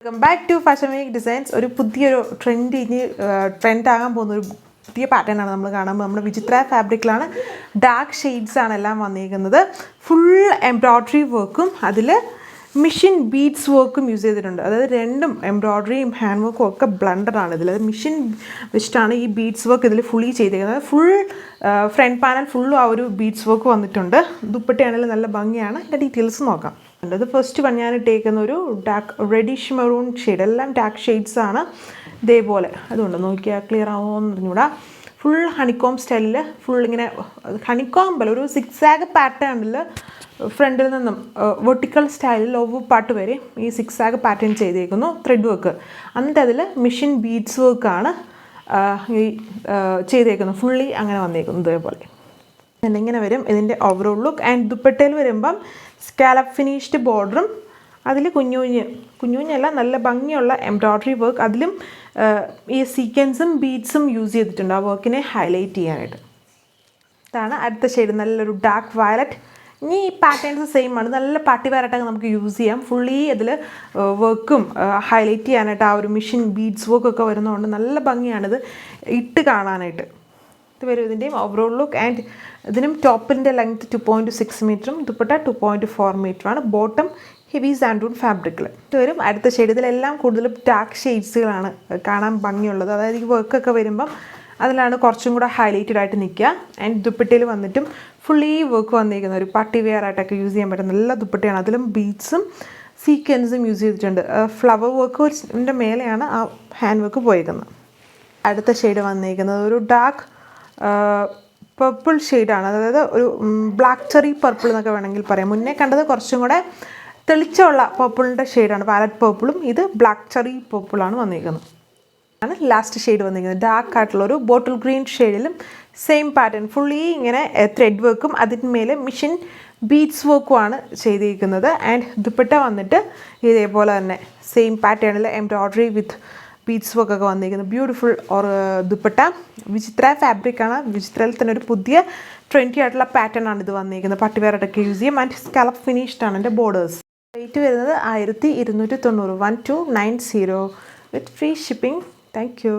Welcome back to fashion week designs. ഒരു പുതിയൊരു trend ആകാൻ പോകുന്ന ഒരു പുതിയ പാറ്റേൺ ആണ് നമ്മൾ കാണുമ്പോൾ. നമ്മുടെ വിചിത്ര ഫാബ്രിക്കിലാണ് ഡാർക്ക് ഷെയ്ഡ്സ് ആണ് എല്ലാം വന്നിരിക്കുന്നത്. ഫുൾ എംബ്രോയ്ഡറി വർക്കും അതിൽ മിഷൻ ബീഡ്സ് വർക്കും യൂസ് ചെയ്തിട്ടുണ്ട്. അതായത് രണ്ടും എംബ്രോയ്ഡറിയും ഹാൻഡ് വർക്കും ഒക്കെ ബ്ലണ്ടറാണ് ഇതിൽ. അത് മിഷൻ വെച്ചിട്ടാണ് ഈ ബീഡ്സ് വർക്ക് ഇതിൽ ഫുള്ളി ചെയ്തിരിക്കുന്നത്. ഫുൾ ഫ്രണ്ട് പാനൽ ഫുള്ളും ആ ഒരു ബീഡ്സ് വർക്ക് വന്നിട്ടുണ്ട്. ദുപ്പട്ടയാണെങ്കിലും നല്ല ഭംഗിയാണ്. ഇതിൻ്റെ ഡീറ്റെയിൽസ് നോക്കാം. അത് ഫസ്റ്റ് ഞാൻ ഇട്ടേക്കുന്ന ഒരു ഡാർക്ക് റെഡിഷ് മെറൂൺ ഷെയ്ഡ്, എല്ലാം ഡാർക്ക് ഷെയ്ഡ്സ് ആണ് ഇതേപോലെ. അതുകൊണ്ട് നോക്കിയാൽ ക്ലിയർ ആവുമെന്ന് പറഞ്ഞുകൂടാ. ഫുൾ ഹണിക്കോം സ്റ്റൈലിൽ ഫുൾ ഇങ്ങനെ ഹണിക്കോമ്പല്ല, ഒരു സിക്സാഗ് പാറ്റേണിൽ ഫ്രണ്ടിൽ നിന്നും വെർട്ടിക്കൽ സ്റ്റൈലിൽ ലോവ് പാർട്ട് വരെ ഈ സിക്സാഗ് പാറ്റേൺ ചെയ്തേക്കുന്നു. ത്രെഡ് വർക്ക് എന്നിട്ട് അതിൽ മിഷൻ ബീഡ്സ് വർക്കാണ് ഈ ചെയ്തേക്കുന്നത്. ഫുള്ളി അങ്ങനെ വന്നേക്കുന്നു ഇതേപോലെ. ഇങ്ങനെ വരും ഇതിൻ്റെ ഓവറോൾ ലുക്ക്. ആൻഡ് ദുപ്പട്ടയിൽ വരുമ്പം സ്കാലപ്പ് ഫിനിഷ്ഡ് ബോർഡറും അതിൽ കുഞ്ഞുകുഞ്ഞല്ല നല്ല ഭംഗിയുള്ള എംബ്രോയ്ഡറി വർക്ക്. അതിലും ഈ സീക്വൻസും ബീഡ്സും യൂസ് ചെയ്തിട്ടുണ്ട് ആ വർക്കിനെ ഹൈലൈറ്റ് ചെയ്യാനായിട്ട്. ഇതാണ് അടുത്ത ഷെയ്ഡ്, നല്ലൊരു ഡാർക്ക് വയലറ്റ്. ഇനി ഈ പാറ്റേൺസ് സെയിം ആണ്, നല്ല പാർട്ടി വെയറായിട്ടൊക്കെ നമുക്ക് യൂസ് ചെയ്യാം. ഫുള്ളി അതിൽ വർക്കും ഹൈലൈറ്റ് ചെയ്യാനായിട്ട് ആ ഒരു മിഷൻ ബീഡ്സ് വർക്കൊക്കെ വരുന്നതുകൊണ്ട് നല്ല ഭംഗിയാണിത് ഇട്ട് കാണാനായിട്ട്. ഇത് വരും ഇതിൻ്റെയും ഓവറോൾ ലുക്ക്. ആൻഡ് ഇതിനും ടോപ്പിൻ്റെ ലെങ്ത് 2.6 മീറ്ററും ദുപ്പട്ട 2.4 മീറ്ററുമാണ്. ബോട്ടം ഹെവി സാൻഡൂൺ ഫാബ്രിക്കിൽ ഇത് വരും. അടുത്ത ഷെയ്ഡ് ഇതിലെല്ലാം കൂടുതലും ഡാർക്ക് ഷെയ്ഡ്സുകളാണ് കാണാൻ ഭംഗിയുള്ളത്. അതായത് ഈ വർക്കൊക്കെ വരുമ്പം അതിലാണ് കുറച്ചും കൂടെ ഹൈലൈറ്റഡ് ആയിട്ട് നിൽക്കുക. ആൻഡ് ദുപ്പട്ടയിൽ വന്നിട്ടും ഫുള്ളി വർക്ക് വന്നിരിക്കുന്ന ഒരു പാർട്ടി വെയർ ആയിട്ടൊക്കെ യൂസ് ചെയ്യാൻ പറ്റുന്ന നല്ല ദുപ്പട്ടയാണ്. അതിലും ബീഡ്സും സീക്വൻസും യൂസ് ചെയ്തിട്ടുണ്ട്. ഫ്ലവർ വർക്കിൻ്റെ മേലെയാണ് ആ ഹാൻഡ് വർക്ക് പോയിരിക്കുന്നത്. അടുത്ത ഷെയ്ഡ് വന്നിരിക്കുന്നത് ഒരു ഡാർക്ക് പർപ്പിൾ ഷെയ്ഡാണ്. അതായത് ഒരു ബ്ലാക്ക് ചെറി പർപ്പിൾ എന്നൊക്കെ വേണമെങ്കിൽ പറയാം. മുന്നേ കണ്ടത് കുറച്ചും കൂടെ തെളിച്ചമുള്ള പർപ്പിളിൻ്റെ ഷെയ്ഡാണ്, പാലറ്റ് പർപ്പിളും. ഇത് ബ്ലാക്ക് ചെറി പർപ്പിളാണ് വന്നിരിക്കുന്നത്. ആണ് ലാസ്റ്റ് ഷെയ്ഡ് വന്നിരിക്കുന്നത്. ഡാർക്ക് ആയിട്ടുള്ളൊരു ബോട്ടിൽ ഗ്രീൻ ഷെയ്ഡിലും സെയിം പാറ്റേൺ ഫുള്ളി ഇങ്ങനെ ത്രെഡ് വർക്കും അതിന്മേലെ മിഷൻ ബീഡ്സ് വർക്കുമാണ് ചെയ്തിരിക്കുന്നത്. ആൻഡ് ദുപ്പട്ട വന്നിട്ട് ഇതേപോലെ തന്നെ സെയിം പാറ്റേണിൽ എംബ്രോയ്ഡറി വിത്ത് ബീഡ്സ് വർക്കൊക്കെ വന്നിരിക്കുന്നത്. ബ്യൂട്ടിഫുൾ ദുപ്പട്ട. വിചിത്ര ഫാബ്രിക്കാണ്. വിചിത്രയിൽ തന്നെ ഒരു പുതിയ ട്രെൻഡി ആയിട്ടുള്ള പാറ്റേൺ ആണ് ഇത് വന്നിരിക്കുന്നത്. പട്ടുവേറായിട്ടൊക്കെ യൂസ് ചെയ്യും. ആൻഡ് സ്കാലപ്പ് ഫിനിഷ്ഡ് ആണ് എൻ്റെ ബോർഡേഴ്സ്. റേറ്റ് വരുന്നത് 1290, 1290 വിത്ത് ഫ്രീ ഷിപ്പിംഗ്. Thank you.